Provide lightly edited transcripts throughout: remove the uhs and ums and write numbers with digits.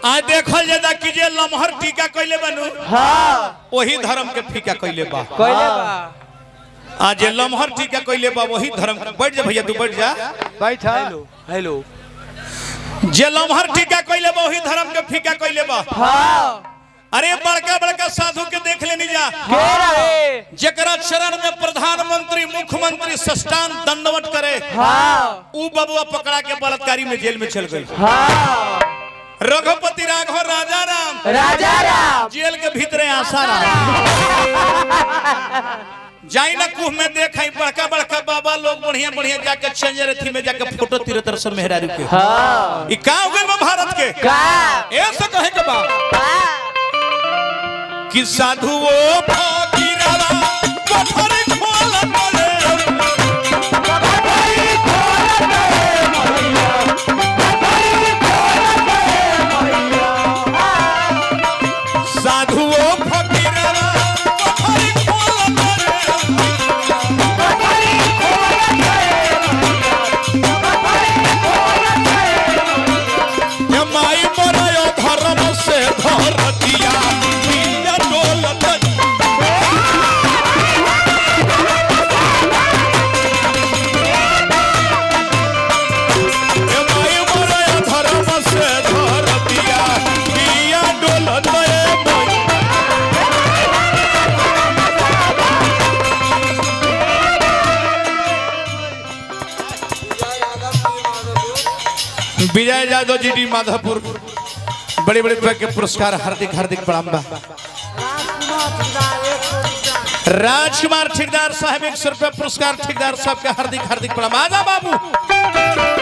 आ देखल जदा कि जे लमहर टीका कइले बनू हां वही धर्म के फीका कइले बा आज जे लमहर टीका कइले बा वही धर्म। बैठ जा भैया तू बैठ जा बैठ। हेलो जे लमहर टीका कइले बा वही धर्म के फीका कइले बा। हां अरे बड़का बड़का साधु के देख लेनी जा के रहे जेकरा चरण में प्रधानमंत्री मुख्यमंत्री सष्टांग दंडवत करे हां ऊ बबुआ पकड़ा के बलात्कारी में जेल में चल गई। हां रघुपति राघव राजा राम जेल के भीतरे आसाराम जाई ना कुह में देखई बड़का बड़का बाबा लोग बढ़िया बढ़िया जाके चंजर थी में जाके फोटो तीरतर से मेहरारू के। हां ई का हो गइल बा भारत के का ऐसे कहे के बा कि साधु वो फकीरवा कोठरी खोल करे साधु वो फकीरवा कोठरी खोल करे माई मरयो धर्म से धर दिया डोलत माई मरयो धर्म से धर दिया डोलत विजय यादव जी डी माधवपुर बड़े बड़े के पुरस्कार हार्दिक हार्दिक प्रणाम बा। राजकुमार ठेकेदार साहब 100 रुपया पुरस्कार ठेकेदार साहब के हार्दिक हार्दिक प्रणाम। आजा बाबू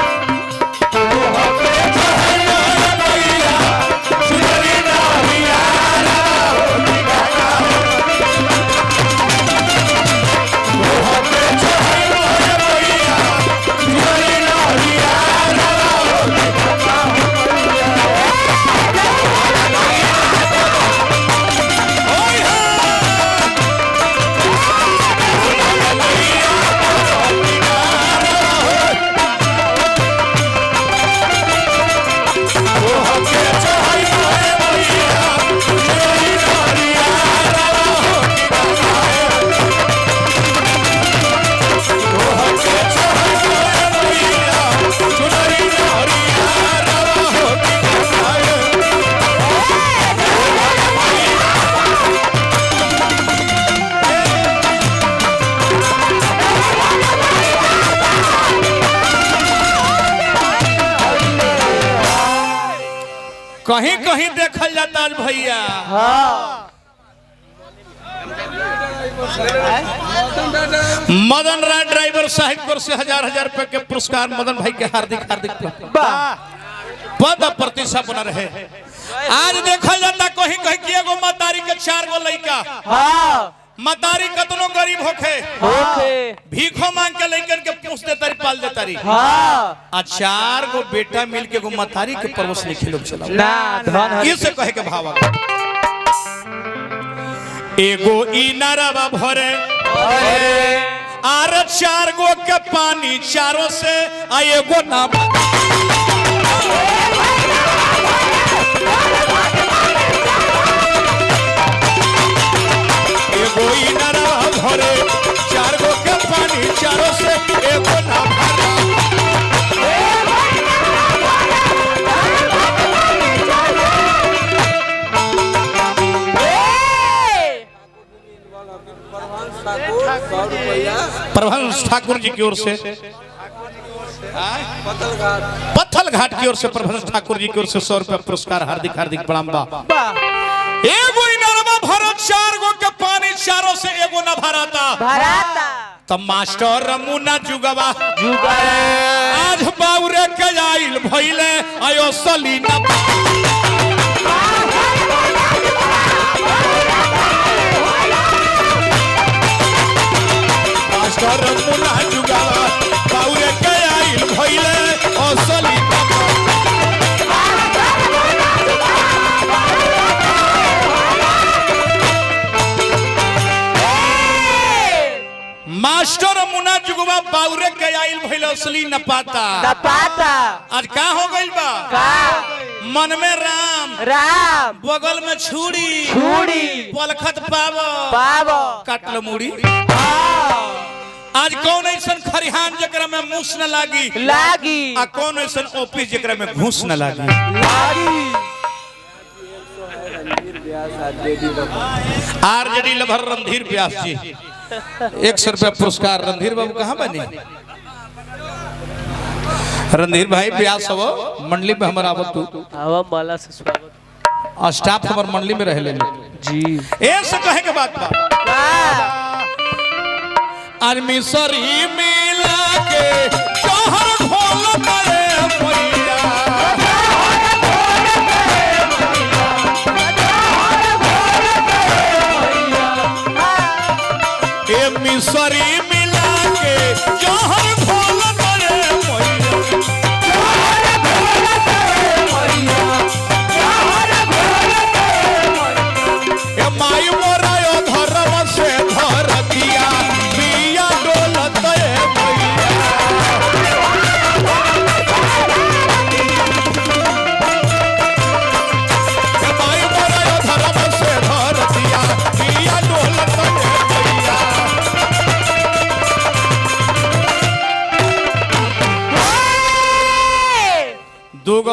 कहीं कहीं देखल जाता है भैया। मदन राय ड्राइवर साहिब को से 1000 रुपए के पुरस्कार मदन भाई के हार्दिक हार्दिक पद प्रतिष्ठा बना रहे। आज देखल जाता कहीं कहीं कि एगो मतारी के 4 गो लड़का मतारी कतनो गरीब होखे भीखो मांग के लइकन के पूछ देतारी पाल देतारी। आ 4 गो बेटा मिल के एगो मतारी के परवश नहीं खिलो चला इसे कहे के भावा एगो इनारवा भरे आर 4 गो के पानी चारों से आ एगो ना एगो इनारवा भरे 4 गो के पानी चारों से एगो ना भरा प्रभंस ठाकुर जी की ओर से पत्थल घाट की ओर से प्रभंस ठाकुर जी की ओर से 100 रुपया पुरस्कार हार्दिक हार्दिक प्रणाम बा। एगो इनारवा भरो 4 गो के पानी चारों से एगो न भराता तब मास्टर मुना जुगवा आज बाउरे के आइल भइले आयो सलीना मास्टर मुना जुगवा बाउरे के आइल भइले ओ सलीना मास्टर मुना जुगवा बाउरे के आइल भइल असली न पाता आज का हो गइल बा मन में राम राम बगल में छुरी छुरी पलखत पावो पावो काटल मुड़ी। हाँ आज कौन ऐसा खरिहान जकरा में मूस न लागी लागी आ कौन ऐसा ऑफिस जकरा में घूस न लागी। लागी आरजेडी लभर रणधीर व्यास जी 100 रुपया पुरस्कार। रणधीर बाबू कहाँ बने? रणधीर भाई व्यास हो मंडली में हमारा आवत तू हवा माला से स्वागत। स्टाफ हमार मंडली में रहे जी ऐसे कहे के बात बा। आर्मी सरी मिला के